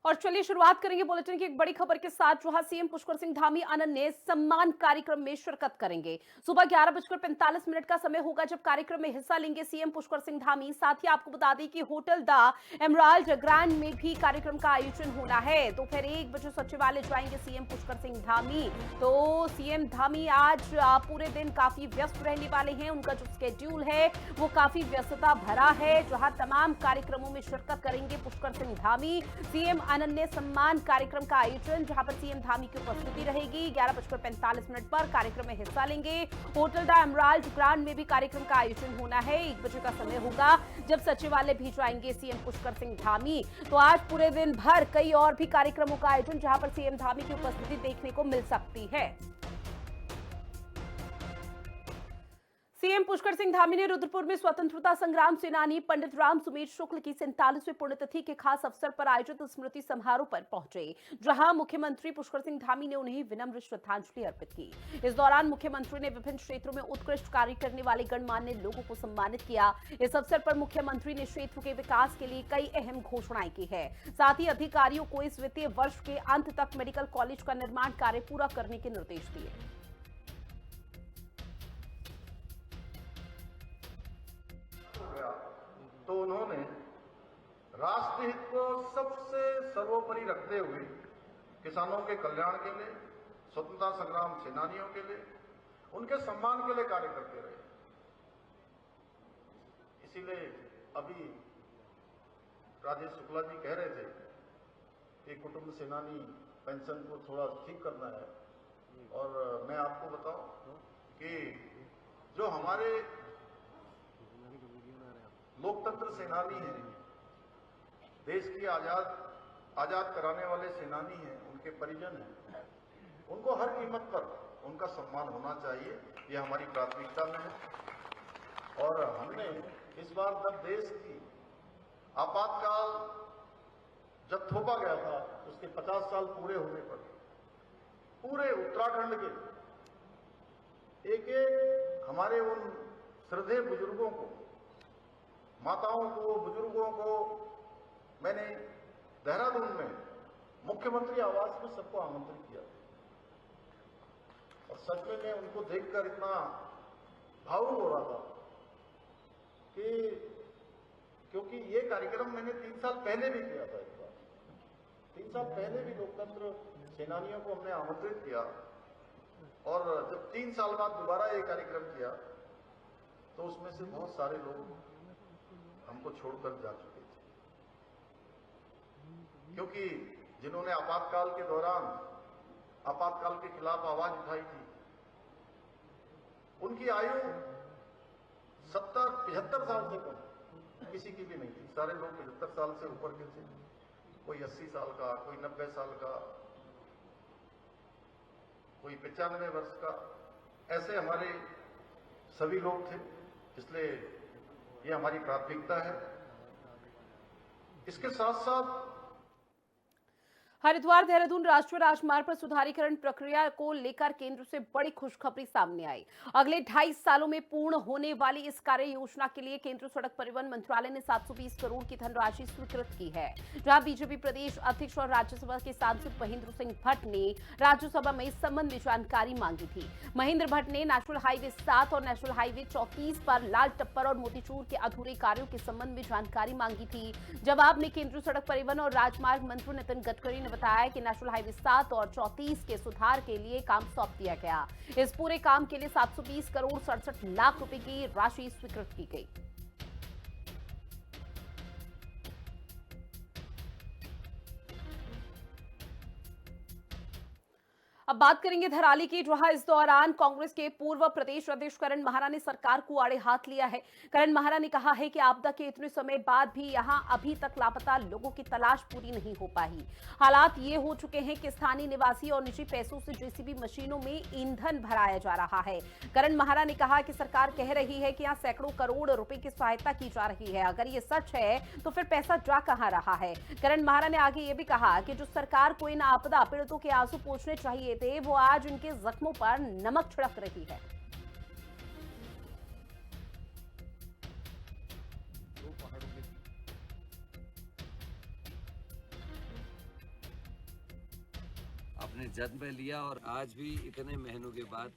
और चलिए शुरुआत करेंगे बुलेटिन की एक बड़ी खबर के साथ, जहां सीएम पुष्कर सिंह धामी अनन्य सम्मान कार्यक्रम में शिरकत करेंगे। सुबह 11:45 का समय होगा जब कार्यक्रम में हिस्सा लेंगे सीएम पुष्कर सिंह धामी। साथ ही आपको बता दें कि होटल द एमराल्ड ग्रैंड में भी कार्यक्रम का आयोजन होना है। दोपहर 1 बजे सचिवालय जाएंगे सीएम पुष्कर सिंह धामी। तो सीएम धामी आज पूरे दिन काफी व्यस्त रहने वाले हैं। उनका जो स्केड्यूल है वो काफी व्यस्तता भरा है, जहां तमाम कार्यक्रमों में शिरकत करेंगे पुष्कर सिंह धामी। सीएम अनन्य सम्मान कार्यक्रम का आयोजन, जहां पर सीएम धामी की उपस्थिति रहेगी। 11:45 पर कार्यक्रम में हिस्सा लेंगे। होटल द एमराल्ड ग्रैंड में भी कार्यक्रम का आयोजन होना है। 1 बजे का समय होगा जब सचिवालय भी जाएंगे सीएम पुष्कर सिंह धामी। तो आज पूरे दिन भर कई और भी कार्यक्रमों का आयोजन, जहां पर सीएम धामी की उपस्थिति देखने को मिल सकती है। सीएम पुष्कर सिंह धामी ने रुद्रपुर में स्वतंत्रता संग्राम सेनानी पंडित राम सुमेर शुक्ल की 47वीं पुण्यतिथि के खास अवसर पर आयोजित स्मृति समारोह पर पहुंचे, जहां मुख्यमंत्री पुष्कर सिंह धामी ने उन्हें विनम्र श्रद्धांजलि अर्पित की। इस दौरान मुख्यमंत्री ने विभिन्न क्षेत्रों में उत्कृष्ट कार्य करने वाले गणमान्य लोगों को सम्मानित किया। इस अवसर पर मुख्यमंत्री ने क्षेत्र के विकास के लिए कई अहम घोषणाएं की है। साथ ही अधिकारियों को इस वित्तीय वर्ष के अंत तक मेडिकल कॉलेज का निर्माण कार्य पूरा करने के निर्देश दिए। तो उन्होंने राष्ट्र हित को सबसे सर्वोपरि रखते हुए किसानों के कल्याण के लिए, स्वतंत्रता संग्राम सेनानियों के लिए, उनके सम्मान के लिए कार्य करते रहे। इसीलिए अभी राजेश शुक्ला जी कह रहे थे कि कुटुंब सेनानी पेंशन को थोड़ा ठीक करना है। और मैं आपको बताऊं कि जो हमारे लोकतंत्र सेनानी हैं, देश की आजाद कराने वाले सेनानी हैं, उनके परिजन हैं, उनको हर कीमत पर उनका सम्मान होना चाहिए। ये हमारी प्राथमिकता में है। और हमने इस बार जब देश की आपातकाल जब थोपा गया था, उसके 50 साल पूरे होने पर पूरे उत्तराखंड के एक एक हमारे उन श्रद्धेय बुजुर्गों को, माताओं को, बुजुर्गों को मैंने देहरादून में मुख्यमंत्री आवास में सबको आमंत्रित किया। और सच में मैं उनको देखकर इतना भावुक हो रहा था कि क्योंकि ये कार्यक्रम मैंने 3 साल पहले भी किया था। एक बार 3 साल पहले भी लोकतंत्र सेनानियों को हमने आमंत्रित किया, और जब 3 साल बाद दोबारा ये कार्यक्रम किया तो उसमें से बहुत सारे लोग हमको छोड़कर जा चुके थे, क्योंकि जिन्होंने आपातकाल के दौरान आपातकाल के खिलाफ आवाज उठाई थी, उनकी आयु 70-75 साल से कम किसी की भी नहीं थी। सारे लोग 75 साल से ऊपर के थे, कोई 80 साल का, कोई 90 साल का, कोई 95 वर्ष का, ऐसे हमारे सभी लोग थे। इसलिए ये हमारी प्राथमिकता है। इसके साथ साथ हरिद्वार देहरादून राष्ट्रीय राजमार्ग पर सुधारीकरण प्रक्रिया को लेकर केंद्र से बड़ी खुशखबरी सामने आई। अगले 2.5 सालों में पूर्ण होने वाली इस कार्य योजना के लिए केंद्रीय सड़क परिवहन मंत्रालय ने 720 करोड़ की धनराशि स्वीकृत की है, जहां बीजेपी प्रदेश अध्यक्ष और राज्यसभा के सांसद महेंद्र सिंह भट्ट ने राज्यसभा में इस संबंध में जानकारी मांगी थी। महेंद्र भट्ट ने नेशनल हाईवे 7 और नेशनल हाईवे 34 पर लाल टप्पर और मोतीचूर के अधूरे कार्यों के संबंध में जानकारी मांगी थी। जवाब में केंद्रीय सड़क परिवहन और राजमार्ग मंत्री नितिन गडकरी ने बताया कि नेशनल हाईवे 7 और 34 के सुधार के लिए काम सौंप दिया गया। इस पूरे काम के लिए 720 करोड़ 67 लाख रुपए की राशि स्वीकृत की गई। अब बात करेंगे धराली की, जहां इस दौरान कांग्रेस के पूर्व प्रदेश अध्यक्ष करण महारा ने सरकार को आड़े हाथ लिया है। करण महारा ने कहा है कि आपदा के इतने समय बाद भी यहां अभी तक लापता लोगों की तलाश पूरी नहीं हो पाई। हालात ये हो चुके हैं कि स्थानीय निवासी और निजी पैसों से जेसीबी मशीनों में ईंधन भराया जा रहा है। करण महारा ने कहा कि सरकार कह रही है कि यहां सैकड़ों करोड़ रुपए की सहायता की जा रही है। अगर ये सच है तो फिर पैसा जा कहां रहा है? करण महारा ने आगे ये भी कहा कि जो सरकार को इन आपदा पीड़ितों के आंसू पोंछने चाहिए थे, वो आज उनके जख्मों पर नमक छिड़क रही है। अपने जन्म पे लिया और आज भी इतने महीनों के बाद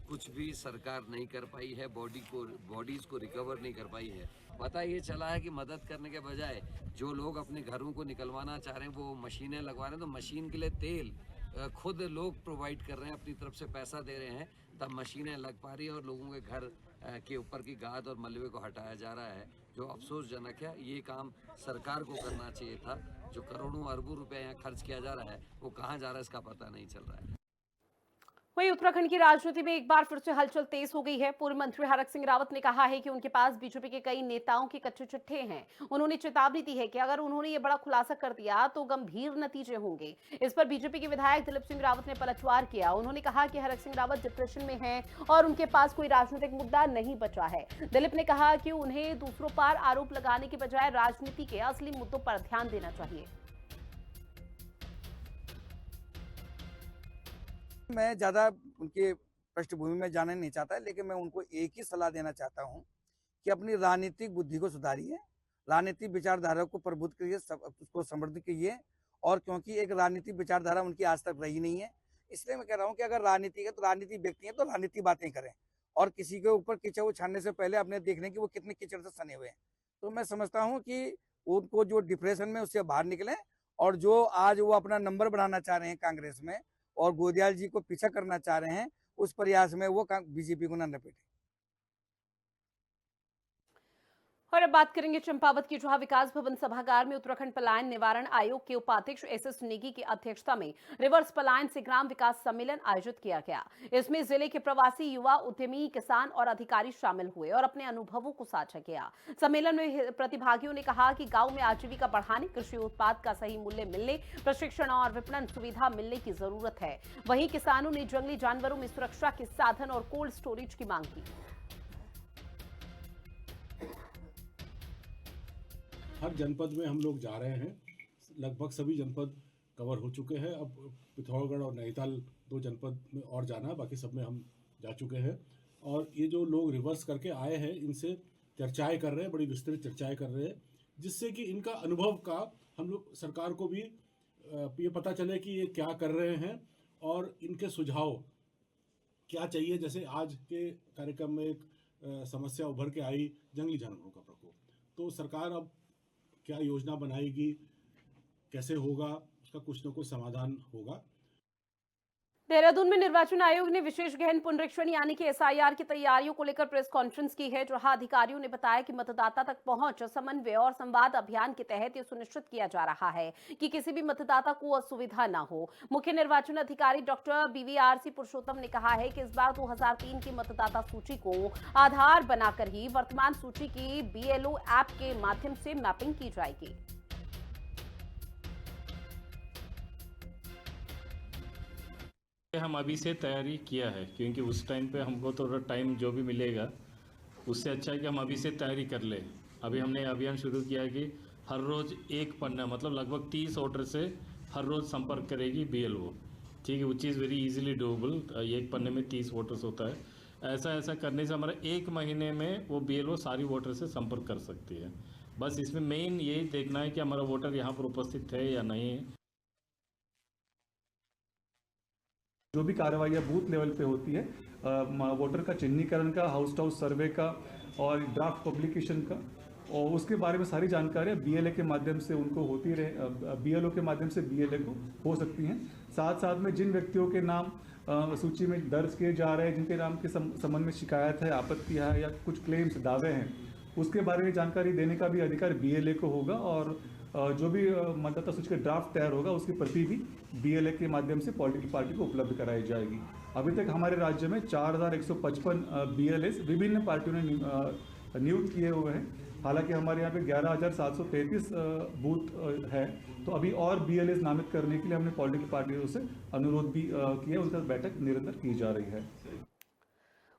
कुछ भी सरकार नहीं कर पाई है, बॉडीज को रिकवर नहीं कर पाई है। पता ये चला है कि मदद करने के बजाय जो लोग अपने घरों को निकलवाना चाह रहे हैं वो मशीनें लगवा रहे हैं, तो मशीन के लिए तेल खुद लोग प्रोवाइड कर रहे हैं, अपनी तरफ से पैसा दे रहे हैं, तब मशीनें लग पा रही है और लोगों के घर के ऊपर की गाद और मलबे को हटाया जा रहा है, जो अफसोसजनक है। ये काम सरकार को करना चाहिए था। जो करोड़ों अरबों रुपए यहाँ खर्च किया जा रहा है वो कहाँ जा रहा है इसका पता नहीं चल रहा है। वहीं उत्तराखंड की राजनीति में एक बार फिर से हलचल तेज हो गई है। पूर्व मंत्री हरक सिंह रावत ने कहा है कि उनके पास बीजेपी के कई नेताओं के कच्चे चिट्ठे हैं। उन्होंने चेतावनी दी है कि अगर उन्होंने ये बड़ा खुलासा कर दिया तो गंभीर नतीजे होंगे। इस पर बीजेपी के विधायक दिलीप सिंह रावत ने पलटवार किया। उन्होंने कहा कि हरक सिंह रावत डिप्रेशन में हैं और उनके पास कोई राजनीतिक मुद्दा नहीं बचा है। दिलीप ने कहा कि उन्हें दूसरों पर आरोप लगाने के बजाय राजनीति के असली मुद्दों पर ध्यान देना चाहिए। मैं ज़्यादा उनके पृष्ठभूमि में जाना नहीं चाहता, लेकिन मैं उनको एक ही सलाह देना चाहता हूं कि अपनी राजनीतिक बुद्धि को सुधारिए, राजनीतिक विचारधारा को प्रबुद्ध करिए, उसको समृद्ध कीजिए। और क्योंकि एक राजनीतिक विचारधारा उनकी आज तक रही नहीं है, इसलिए मैं कह रहा हूं कि अगर राजनीति है तो राजनीतिक व्यक्ति है तो राजनीति बातें करें और किसी के ऊपर कीचड़ उछालने से पहले अपने देखने कि वो कितने कीचड़ से सने हुए हैं। तो मैं समझता हूँ कि उनको जो डिप्रेशन में उससे बाहर निकलें और जो आज वो अपना नंबर बनाना चाह रहे हैं कांग्रेस में और गोदियाल जी को पीछा करना चाह रहे हैं, उस प्रयास में वो बीजेपी को न लपेटे। और अब बात करेंगे चंपावत की, जहां विकास भवन सभागार में उत्तराखंड पलायन निवारण आयोग के उपाध्यक्ष एसएस नेगी की अध्यक्षता में रिवर्स पलायन से ग्राम विकास सम्मेलन आयोजित किया गया। इसमें जिले के प्रवासी युवा, उद्यमी, किसान और अधिकारी शामिल हुए और अपने अनुभवों को साझा किया। सम्मेलन में प्रतिभागियों ने कहा कि गांव में आजीविका बढ़ाने, कृषि उत्पाद का सही मूल्य मिलने, प्रशिक्षण और विपणन सुविधा मिलने की जरूरत है। वहीं किसानों ने जंगली जानवरों में सुरक्षा के साधन और कोल्ड स्टोरेज की मांग की। हर जनपद में हम लोग जा रहे हैं, लगभग सभी जनपद कवर हो चुके हैं। अब पिथौरागढ़ और नैनीताल 2 जनपद में और जाना है, बाकी सब में हम जा चुके हैं। और ये जो लोग रिवर्स करके आए हैं इनसे चर्चाएं कर रहे हैं, बड़ी विस्तृत चर्चाएं कर रहे हैं, जिससे कि इनका अनुभव का हम लोग सरकार को भी ये पता चले कि ये क्या कर रहे हैं और इनके सुझाव क्या चाहिए। जैसे आज के कार्यक्रम में एक समस्या उभर के आई, जंगली जानवरों का प्रकोप, तो सरकार अब क्या योजना बनाएगी, कैसे होगा, उसका कुछ न कुछ समाधान होगा। देहरादून में निर्वाचन आयोग ने विशेष गहन पुनरीक्षण यानी कि एसआईआर की तैयारियों को लेकर प्रेस कॉन्फ्रेंस की है, जहां अधिकारियों ने बताया कि मतदाता तक पहुंच, समन्वय और संवाद अभियान के तहत यह सुनिश्चित किया जा रहा है कि किसी भी मतदाता को असुविधा न हो। मुख्य निर्वाचन अधिकारी डॉक्टर बीवीआरसी पुरुषोत्तम ने कहा है कि इस बार 2003 की मतदाता सूची को आधार बनाकर ही वर्तमान सूची की बीएलओ ऐप के माध्यम से मैपिंग की जाएगी। हम अभी से तैयारी किया है, क्योंकि उस टाइम पे हमको थोड़ा टाइम जो भी मिलेगा उससे अच्छा है कि हम अभी से तैयारी कर लें। अभी हमने अभियान शुरू किया कि हर रोज़ एक पन्ना, मतलब लगभग 30 वोटर से हर रोज़ संपर्क करेगी बीएलओ, ठीक है, which is very easily doable. एक पन्ने में 30 वोटर्स होता है। ऐसा करने से हमारा 1 महीने में वो बीएलओ सारी वोटर से संपर्क कर सकती है। बस इसमें मेन यही देखना है कि हमारा वोटर यहाँ पर उपस्थित है या नहीं है। जो भी कार्रवाइयाँ बूथ लेवल पे होती है, वोटर का चिन्हीकरण का, हाउस टू हाउस सर्वे का और ड्राफ्ट पब्लिकेशन का, और उसके बारे में सारी जानकारियाँ बीएलए के माध्यम से उनको होती रहे, बीएलओ के माध्यम से बीएलए को हो सकती हैं। साथ साथ में जिन व्यक्तियों के नाम सूची में दर्ज किए जा रहे हैं, जिनके नाम के संबंध में शिकायत है, आपत्ति है या कुछ क्लेम्स, दावे हैं, उसके बारे में जानकारी देने का भी अधिकार बीएलए को होगा। और जो भी मतदाता सूची का ड्राफ्ट तैयार होगा उसकी प्रति भी बीएलए के माध्यम से पॉलिटिकल पार्टी को उपलब्ध कराई जाएगी। अभी तक हमारे राज्य में 4155 बीएलएस विभिन्न पार्टियों ने नियुक्त किए हुए हैं। हालांकि हमारे यहाँ पे 11,733 बूथ है, तो अभी और बीएलएस नामित करने के लिए हमने पॉलिटिकल पार्टियों से अनुरोध भी किया, उनका बैठक निरंतर की जा रही है।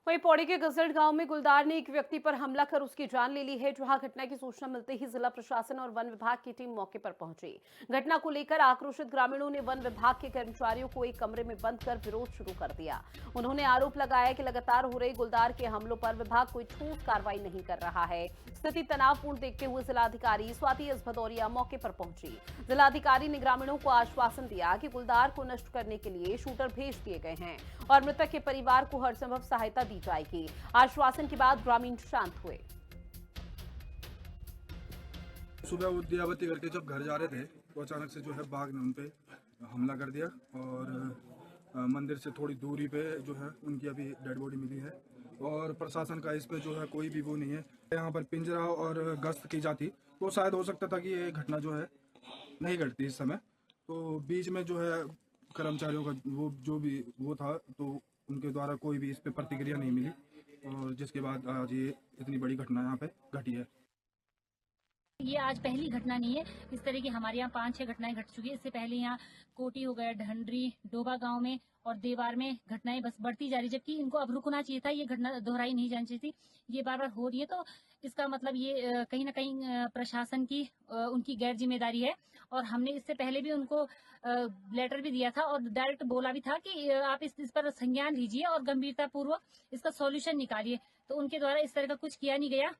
वहीं पौड़ी के गजल्ट गांव में गुलदार ने एक व्यक्ति पर हमला कर उसकी जान ले ली है। जहां घटना की सूचना मिलते ही जिला प्रशासन और वन विभाग की टीम मौके पर पहुंची। घटना को लेकर आक्रोशित ग्रामीणों ने वन विभाग के कर्मचारियों को एक कमरे में बंद कर विरोध शुरू कर दिया। उन्होंने आरोप लगाया कि लगातार हो रहे गुलदार के हमलों पर विभाग कोई ठोस कार्रवाई नहीं कर रहा है। स्थिति तनावपूर्ण देखते हुए जिलाधिकारी स्वाति एस भदौरिया मौके पर पहुंची। जिलाधिकारी ने ग्रामीणों को आश्वासन दिया कि गुलदार को नष्ट करने के लिए शूटर भेज दिए गए हैं और मृतक के परिवार को हर संभव सहायता दी जाएगी। आश्वासन के बाद ग्रामीण शांत हुए। सुबह वो दियाबत्ती करके जब घर जा रहे थे तो अचानक से जो है बाघ ने उन पे हमला कर दिया और मंदिर से थोड़ी दूरी पे जो है उनकी अभी डेड बॉडी मिली है और प्रशासन का इस पे जो है कोई भी वो नहीं है। यहाँ पर पिंजरा और गश्त की जाती तो शायद हो सकता था कि ये घटना जो है नहीं घटती इस समय। तो बीच में जो है कर्मचारियों का वो जो भी वो था तो उनके द्वारा कोई भी इस पे प्रतिक्रिया नहीं मिली और जिसके बाद आज ये इतनी बड़ी घटना यहाँ पे घटी है। ये आज पहली घटना नहीं है, इस तरह की हमारे यहाँ 5-6 घटनाएं घट चुकी है। इससे पहले यहाँ कोटी हो गया, ढंडरी, डोबा गांव में और देवार में घटनाएं बस बढ़ती जा रही, जबकि इनको अब रुकना चाहिए था। ये घटना दोहराई नहीं जानी चाहिए थी, ये बार बार हो रही है। तो इसका मतलब ये कहीं ना कहीं प्रशासन की उनकी गैर जिम्मेदारी है और हमने इससे पहले भी उनको लेटर भी दिया था और डायरेक्ट बोला भी था कि आप इस पर संज्ञान लीजिए और गंभीरता पूर्वक इसका सॉल्यूशन निकालिए। तो उनके द्वारा इस तरह का कुछ किया नहीं गया।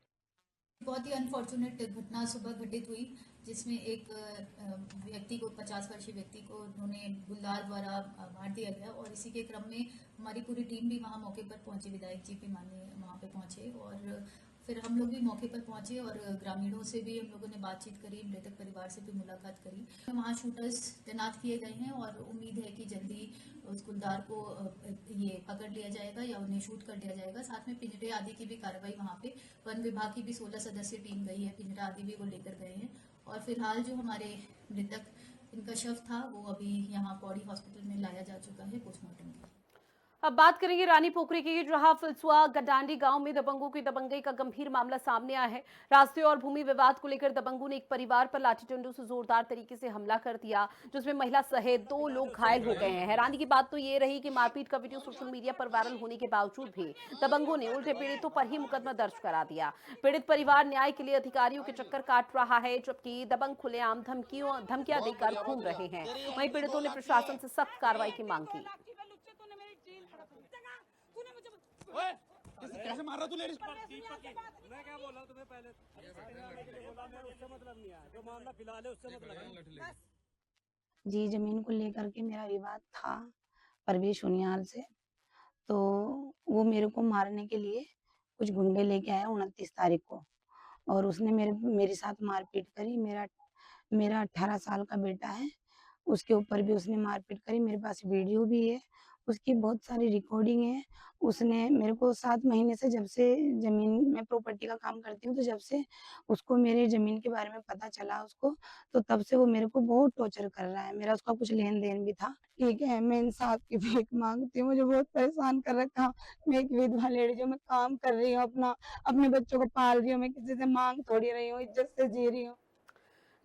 बहुत ही अनफॉर्चुनेट घटना सुबह घटित हुई जिसमें एक व्यक्ति को 50 वर्षीय व्यक्ति को उन्होंने गुलदार द्वारा मार दिया गया और इसी के क्रम में हमारी पूरी टीम भी वहां मौके पर पहुंची। विधायक जी भी माननीय वहां पे पहुंचे और फिर हम लोग भी मौके पर पहुंचे और ग्रामीणों से भी हम लोगों ने बातचीत करी, मृतक परिवार से भी मुलाकात करी। वहाँ शूटर्स तैनात किए गए हैं और उम्मीद है कि जल्दी उस गुलदार को ये पकड़ लिया जाएगा या उन्हें शूट कर दिया जाएगा। साथ में पिंजरे आदि की भी कार्रवाई वहाँ पे वन विभाग की भी 16 सदस्यीय टीम गई है, पिंजरा आदि भी वो लेकर गए हैं और फिलहाल जो हमारे मृतक इनका शव था वो अभी यहाँ पौड़ी हॉस्पिटल में लाया जा चुका है पोस्टमार्टम के। अब बात करेंगे रानी पोखरी की, जहां फिलसुआ गडांडी गांव में दबंगों की दबंगई का गंभीर मामला सामने आया है। रास्ते और भूमि विवाद को लेकर दबंगों ने एक परिवार पर लाठी डंडों से जोरदार तरीके से हमला कर दिया, जिसमें महिला सहित 2 लोग घायल हो गए हैं। हैरानी की बात तो ये रही कि मारपीट का वीडियो सोशल मीडिया पर वायरल होने के बावजूद भी दबंगों ने उल्टे पीड़ितों पर ही मुकदमा दर्ज करा दिया। पीड़ित परिवार न्याय के लिए अधिकारियों के चक्कर काट रहा है, जबकि दबंग खुलेआम धमकियां देकर घूम रहे हैं। वहीं पीड़ितों ने प्रशासन से सख्त कार्रवाई की मांग की। कैसे मार रहा तू लेडीज? मैं क्या बोला तुम्हें पहले? उससे मतलब नहीं है, जो मामला फिलहाल है उससे मतलब है। जी, जमीन को लेकर के मेरा विवाद था परवेश उनियाल से, तो वो मेरे को मारने के लिए कुछ गुंडे लेके आया 29 तारीख को और उसने मेरे साथ मारपीट करी। मेरा 18 साल का बेटा है, उसके ऊपर भी उसने मारपीट करी। मेरे पास वीडियो भी है, उसकी बहुत सारी रिकॉर्डिंग है। उसने मेरे को 7 महीने से, जब से जमीन में प्रॉपर्टी का काम करती हूँ, तो जब से उसको मेरे जमीन के बारे में पता चला उसको, तो तब से वो मेरे को बहुत टॉर्चर कर रहा है। मेरा उसका कुछ लेन देन भी था। ठीक है, मैं इंसाफ की भीख मांगती हूँ, मुझे बहुत परेशान कर रखा। मैं एक विधवा लेडी हूँ, मैं काम कर रही हूँ, अपने बच्चों को पाल रही हूँ, मैं किसी से मांग थोड़ी रही हूँ, इज्जत से जी रही हूँ।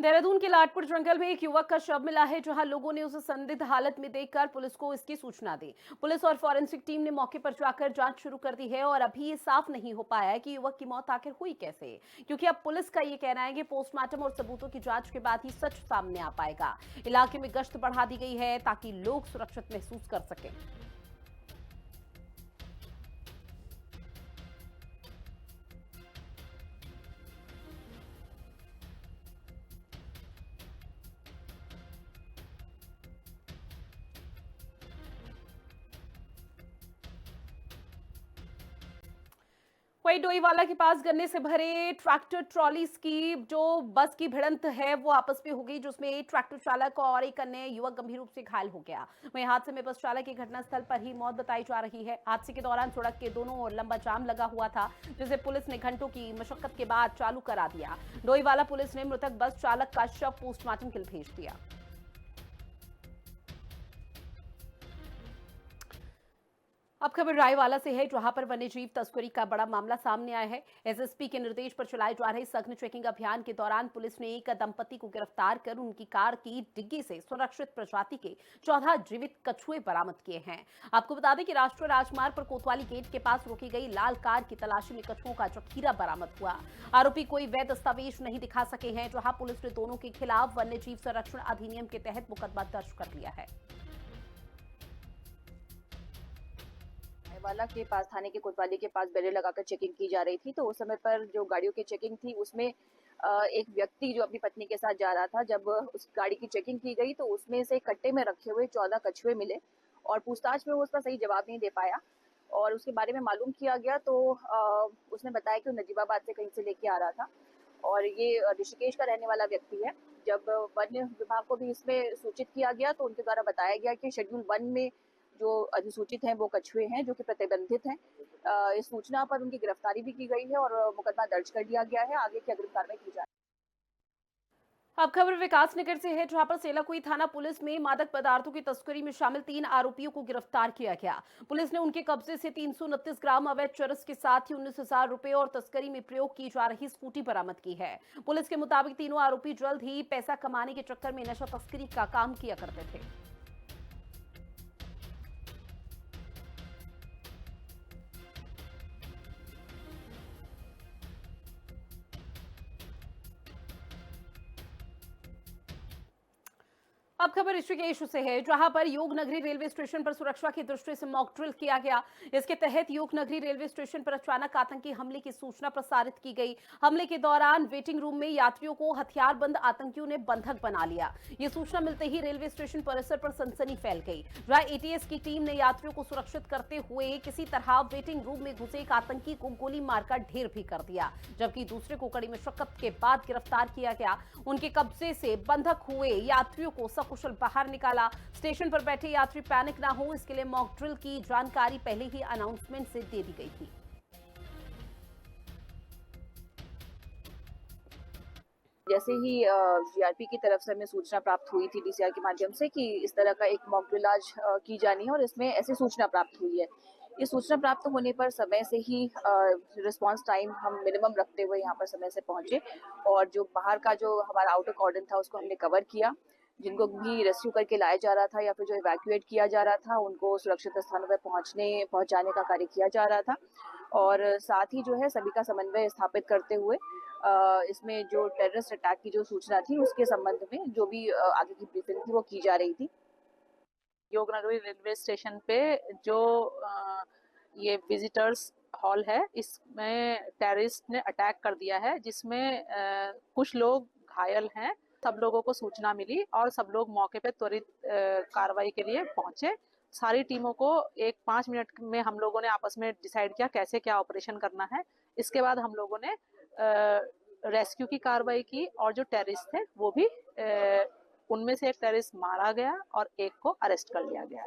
देहरादून के लाटपुर जंगल में एक युवक का शव मिला है, जहां लोगों ने उसे संदिग्ध हालत में देखकर पुलिस को इसकी सूचना दी। पुलिस और फॉरेंसिक टीम ने मौके पर जाकर जांच शुरू कर दी है और अभी ये साफ नहीं हो पाया है कि युवक की मौत आखिर हुई कैसे, क्योंकि अब पुलिस का ये कहना है कि पोस्टमार्टम और सबूतों की जांच के बाद ही सच सामने आ पाएगा। इलाके में गश्त बढ़ा दी गई है ताकि लोग सुरक्षित महसूस कर सकें। वही डोईवाला के पास गन्ने से भरे ट्रैक्टर ट्रॉली की जो बस की भिड़ंत है वो आपस में हो गई, जिसमें ट्रैक्टर चालक और एक अन्य युवक गंभीर रूप से घायल हो गया। वहीं हादसे में बस चालक की घटनास्थल पर ही मौत बताई जा रही है। हादसे के दौरान सड़क के दोनों ओर लंबा जाम लगा हुआ था, जिसे पुलिस ने घंटों की मशक्कत के बाद चालू करा दिया। डोईवाला पुलिस ने मृतक बस चालक का शव पोस्टमार्टम के लिए भेज दिया। अब खबर रायवाला से है, जहां पर वन्यजीव तस्करी का बड़ा मामला सामने आया है। एसएसपी के निर्देश पर चलाए जा रहे सघन चेकिंग अभियान के दौरान पुलिस ने एक दंपति को गिरफ्तार कर उनकी कार की डिग्गी से सुरक्षित प्रजाति के 14 जीवित कछुए बरामद किए हैं। आपको बता दें कि राष्ट्रीय राजमार्ग पर कोतवाली गेट के पास रोकी गई लाल कार की तलाशी में कछुओं का जखीरा बरामद हुआ। आरोपी कोई वैध दस्तावेज नहीं दिखा सके हैं, जहां पुलिस ने दोनों के खिलाफ वन्यजीव संरक्षण अधिनियम के तहत मुकदमा दर्ज कर लिया है। वाला के पास थाने के कोतवाली के पास बैरियर लगाकर चेकिंग की जा रही थी, तो उस समय पर जो गाड़ियों की चेकिंग थी उसमें एक व्यक्ति जो अपनी पत्नी के साथ जा रहा था, जब उस गाड़ी की चेकिंग की गई तो उसमें से कट्टे में रखे हुए 14 कछुए मिले और पूछताछ में वो उसका सही जवाब नहीं दे पाया और उसके बारे में मालूम किया गया तो उसने बताया कि वो नजीबाबाद से कहीं से लेके आ रहा था और ये ऋषिकेश का रहने वाला व्यक्ति है। जब वन विभाग को भी इसमें सूचित किया गया तो उनके द्वारा बताया गया कि शेड्यूल 1 में जो अधिसूचित हैं वो कछुए हैं जो कि प्रतिबंधित हैं। इस सूचना पर उनकी गिरफ्तारी भी की गई है और मुकदमा दर्ज कर लिया गया है। आगे की अग्रिम कार्रवाई की जा रही है। अब खबर विकास नगर से है, जहां पर सेलाकुई थाना पुलिस में मादक पदार्थों की तस्करी में शामिल 3 आरोपियों को गिरफ्तार किया गया। पुलिस ने उनके कब्जे से 329 ग्राम अवैध चरस के साथ ही 19,000 रुपए और तस्करी में प्रयोग की जा रही स्कूटी बरामद की है। पुलिस के मुताबिक तीनों आरोपी जल्द ही पैसा कमाने के चक्कर में नशा तस्करी का काम किया करते थे। अब खबर ऋषिकेश से है, जहां पर योग नगरी रेलवे स्टेशन पर सुरक्षा की दृष्टि से मॉक ड्रिल किया गया। इसके तहत योग नगरी रेलवे स्टेशन पर अचानक आतंकी हमले की सूचना प्रसारित की गई। हमले के दौरान वेटिंग रूम में यात्रियों को हथियारबंद आतंकियों ने बंधक बना लिया। ये सूचना मिलते ही रेलवे स्टेशन परिसर पर सनसनी फैल गई, जहां एटीएस की टीम ने यात्रियों को सुरक्षित करते हुए किसी तरह वेटिंग रूम में घुसे एक आतंकी को गोली मारकर ढेर भी कर दिया, जबकि दूसरे को कड़ी मशक्कत के बाद गिरफ्तार किया गया। उनके कब्जे से बंधक हुए यात्रियों को कुशल बाहर निकाला। स्टेशन पर बैठे यात्री पैनिक ना हो, इसके लिए मॉक ड्रिल की जानकारी पहले ही अनाउंसमेंट से दे दी गई थी। जैसे ही जीआरपी की तरफ से हमें सूचना प्राप्त हुई थी डीसीआर के माध्यम से कि इस तरह का एक मॉक ड्रिल आज की जानी है और इसमें ऐसी सूचना प्राप्त हुई है। इस सूचना प्राप्त होने पर समय से ही रिस्पांस टाइम हम मिनिमम रखते हुए यहाँ पर समय से पहुंचे और जो बाहर का जो हमारा आउटर कॉर्डन था उसको हमने कवर किया। जिनको भी रेस्क्यू करके लाया जा रहा था या फिर जो इवैक्यूएट किया जा रहा था उनको सुरक्षित स्थानों पर पहुंचाने का कार्य किया जा रहा था और साथ ही जो है सभी का समन्वय स्थापित करते हुए इसमें जो टेररिस्ट अटैक की जो सूचना थी उसके संबंध में जो भी आगे की ब्रीफिंग थी वो की जा रही थी। योगनगरी रेलवे स्टेशन पे जो ये विजिटर्स हॉल है इसमें टेररिस्ट ने अटैक कर दिया है, जिसमें कुछ लोग घायल हैं। सब लोगों को सूचना मिली और सब लोग मौके पे त्वरित कार्रवाई के लिए पहुंचे। सारी टीमों को 5 मिनट में हम लोगों ने आपस में डिसाइड किया कैसे क्या ऑपरेशन करना है। इसके बाद हम लोगों ने रेस्क्यू की कार्रवाई की और जो टेररिस्ट थे वो भी उनमें से एक टेररिस्ट मारा गया और एक को अरेस्ट कर लिया गया।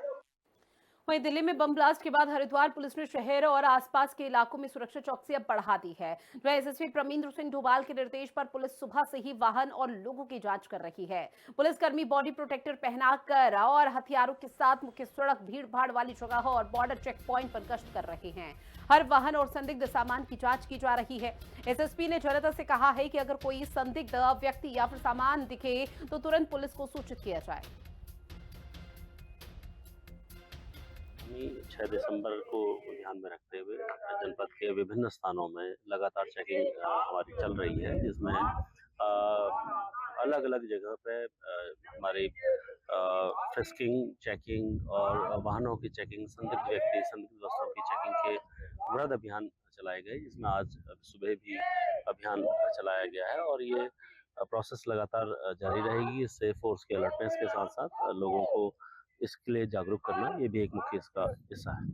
वहीं दिल्ली में बम ब्लास्ट के बाद हरिद्वार पुलिस ने शहर और आसपास के इलाकों में सुरक्षा चौकसी अब बढ़ा दी है। एसएसपी प्रमिंदर सिंह डोभाल के निर्देश पर पुलिस सुबह से ही वाहन और लोगों की जांच कर रही है। पुलिसकर्मी बॉडी प्रोटेक्टर पहनाकर और हथियारों के साथ मुख्य सड़क, भीड़ भाड़ वाली जगह और बॉर्डर चेक पॉइंट पर गश्त कर रहे हैं। हर वाहन और संदिग्ध सामान की जांच की जा रही है। एसएसपी ने जनता से कहा है कि अगर कोई संदिग्ध व्यक्ति या फिर सामान दिखे तो तुरंत पुलिस को सूचित किया जाए। 6 दिसंबर को ध्यान में रखते हुए जनपद के विभिन्न स्थानों में लगातार चेकिंग हमारी चल रही है, जिसमें अलग अलग जगह पे हमारी फ्रिस्किंग, चेकिंग और वाहनों की चेकिंग, संदिग्ध व्यक्ति, संदिग्ध वस्तुओं की चेकिंग के वृहद अभियान चलाए गए, जिसमें आज सुबह भी अभियान चलाया गया है और ये प्रोसेस लगातार जारी रहेगी। इससे फोर्स के अलर्टनेस के साथ साथ लोगों को इसके लिए जागरूक करना ये भी एक मुख्य इसका हिस्सा है।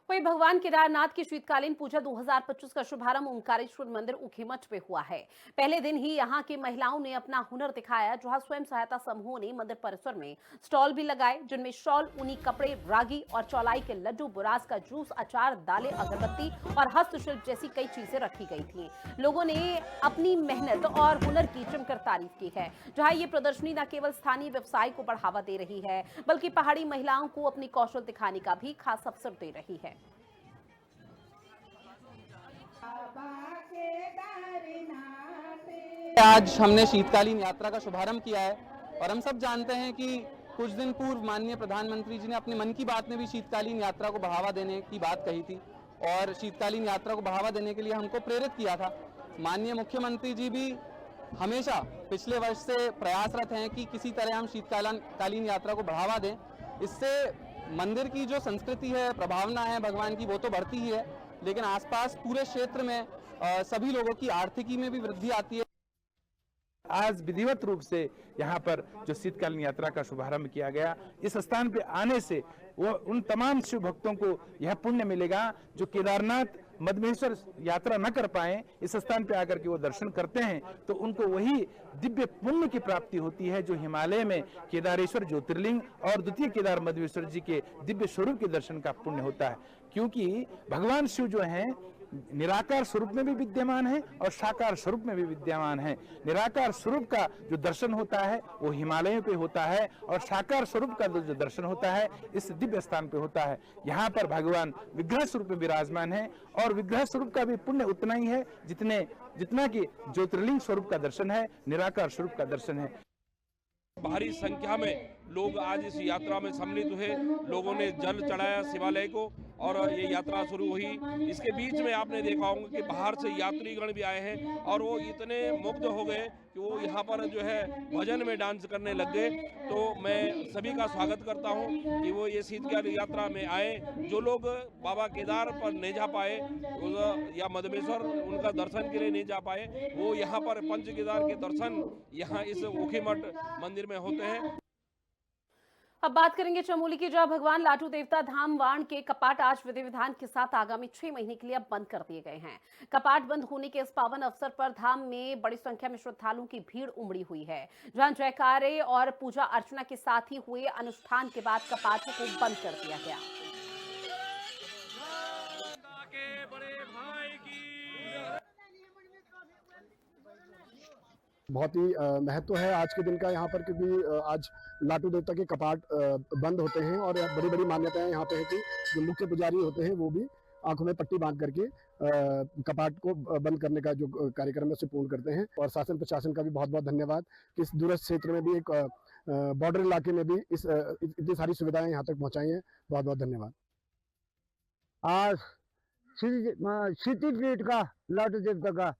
वहीं भगवान केदारनाथ की शीतकालीन पूजा 2025 का शुभारंभ ओंकारेश्वर मंदिर ऊखीमठ में हुआ है। पहले दिन ही यहां की महिलाओं ने अपना हुनर दिखाया, जहां स्वयं सहायता समूहों ने मंदिर परिसर में स्टॉल भी लगाए, जिनमें शॉल, ऊनी कपड़े, रागी और चौलाई के लड्डू, बुरास का जूस, अचार, दालें, अगरबत्ती और हस्तशिल्प जैसी कई चीजें रखी गई थी। लोगों ने अपनी मेहनत और हुनर की जमकर तारीफ की है। जहां ये प्रदर्शनी न केवल स्थानीय व्यवसाय को बढ़ावा दे रही है, बल्कि पहाड़ी महिलाओं को अपनी कौशल दिखाने का भी खास अवसर दे रही है। आज हमने शीतकालीन यात्रा का शुभारंभ किया है और हम सब जानते हैं कि कुछ दिन पूर्व माननीय प्रधानमंत्री जी ने अपने मन की बात में भी शीतकालीन यात्रा को बढ़ावा देने की बात कही थी और शीतकालीन यात्रा को बढ़ावा देने के लिए हमको प्रेरित किया था। माननीय मुख्यमंत्री जी भी हमेशा पिछले वर्ष से प्रयासरत हैं कि किसी तरह हम शीतकालीन यात्रा को बढ़ावा दें। इससे मंदिर की जो संस्कृति है, प्रभावना है भगवान की, वो तो बढ़ती ही है, लेकिन आसपास पूरे क्षेत्र में सभी लोगों की आर्थिकी में भी वृद्धि आती है। आज विधिवत रूप से यहाँ पर जो शीतकालीन यात्रा का शुभारंभ किया गया, इस स्थान पे आने से वो उन तमाम शिव भक्तों को यह पुण्य मिलेगा जो केदारनाथ मधमेश्वर यात्रा न कर पाए, इस स्थान पे आकर के वो दर्शन करते हैं तो उनको वही दिव्य पुण्य की प्राप्ति होती है जो हिमालय में केदारेश्वर ज्योतिर्लिंग और द्वितीय केदार मधमेश्वर जी के दिव्य स्वरूप के दर्शन का पुण्य होता है। क्योंकि भगवान शिव जो हैं निराकार स्वरूप में भी विद्यमान है और साकार स्वरूप में भी विद्यमान है। निराकार स्वरूप का जो दर्शन होता है वो हिमालयों पे होता है और साकार स्वरूप का जो दर्शन होता है इस दिव्य स्थान पे होता है। यहाँ पर भगवान विग्रह स्वरूप में विराजमान है और विग्रह स्वरूप का भी पुण्य उतना ही है जितना कि ज्योतिर्लिंग स्वरूप का दर्शन है, निराकार स्वरूप का दर्शन है। भारी संख्या में लोग आज इस यात्रा में सम्मिलित हुए। लोगों ने जल चढ़ाया शिवालय को और ये यात्रा शुरू हुई। इसके बीच में आपने देखा होगा कि बाहर से यात्रीगण भी आए हैं और वो इतने मुग्ध हो गए कि वो यहाँ पर जो है भजन में डांस करने लग गए। तो मैं सभी का स्वागत करता हूँ कि वो ये शीतकालीन यात्रा में आए। जो लोग बाबा केदार पर नहीं जा पाए या मधमेश्वर उनका दर्शन के लिए नहीं जा पाए, वो यहाँ पर पंच केदार के दर्शन यहाँ इस ऊखीमठ मंदिर में होते हैं। अब बात करेंगे चमोली की, जहां भगवान लाटू देवता धाम वाण के कपाट आज विधि विधान के साथ आगामी 6 महीने के लिए अब बंद कर दिए गए हैं। कपाट बंद होने के इस पावन अवसर पर धाम में बड़ी संख्या में श्रद्धालुओं की भीड़ उमड़ी हुई है, जहां जयकारे और पूजा अर्चना के साथ ही हुए अनुष्ठान के बाद कपाटों को बंद कर दिया गया। बहुत ही महत्व है आज के दिन का यहाँ पर, क्योंकि आज लाटू देवता के कपाट बंद होते हैं और बड़ी बड़ी मान्यताएं यहाँ पे है कि जो मुख्य पुजारी होते हैं वो भी आंखों में पट्टी बांध करके कपाट को बंद करने का जो कार्यक्रम है उसे पूर्ण करते हैं। और शासन प्रशासन का भी बहुत बहुत धन्यवाद कि इस दूरस्थ क्षेत्र में भी एक बॉर्डर इलाके में भी इतनी सारी सुविधाएं यहाँ तक पहुँचाई हैं। बहुत बहुत धन्यवाद। आज सिटी गेट का लाटू देवता का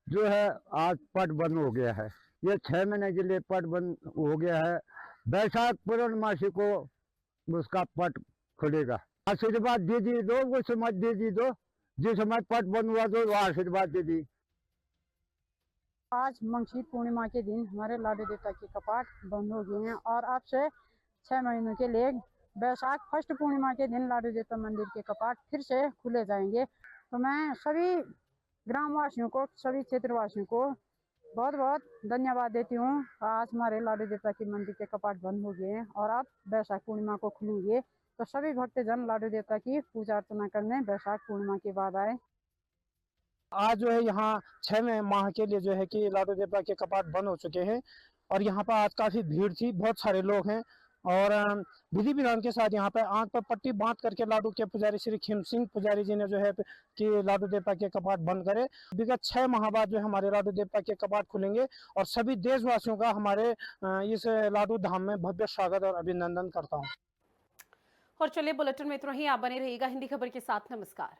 जो है आज पट बंद हो गया है। ये 6 महीने के लिए पट बंद हो गया है। बैसाख पूर्णमासी को उसका पट खुलेगा। आशीर्वाद दे दी दो, वो समय दे दी दो, जिस समय पट बंद हुआ तो वो आशीर्वाद दे दी। आज मंगशीर पूर्णिमा के दिन हमारे लाडू देवता के कपाट बंद हो गए हैं और अब से 6 महीनों के लिए बैसाख फर्स्ट पूर्णिमा के दिन लाडू देवता मंदिर के कपाट फिर से खुले जाएंगे। तो मैं सभी ग्रामवासियों को, सभी क्षेत्रवासियों को बहुत बहुत धन्यवाद देती हूँ। आज हमारे लाडू देवता के मंदिर के कपाट बंद हो गए हैं और अब बैसाख पूर्णिमा को खुलेंगे। तो सभी भक्तजन लाडू देवता की पूजा अर्चना करने बैसाख पूर्णिमा के बाद आए। आज जो है यहाँ 6 माह के लिए जो है कि लाडू देवता के कपाट बंद हो चुके हैं और यहाँ पर आज काफी भीड़ थी, बहुत सारे लोग हैं और विधि विधान के साथ यहाँ पे आंख पर पट्टी बांध करके लाडू के पुजारी श्री खीम सिंह पुजारी जी ने जो है कि लाडू देवता के कपाट बंद करे। विगत 6 माह बाद जो हमारे लाडू देवता के कपाट खुलेंगे और सभी देशवासियों का हमारे इस लाडू धाम में भव्य स्वागत और अभिनंदन करता हूँ। और चलिए बुलेटिन में इतना ही। आप बने रहिएगा हिंदी खबर के साथ। नमस्कार।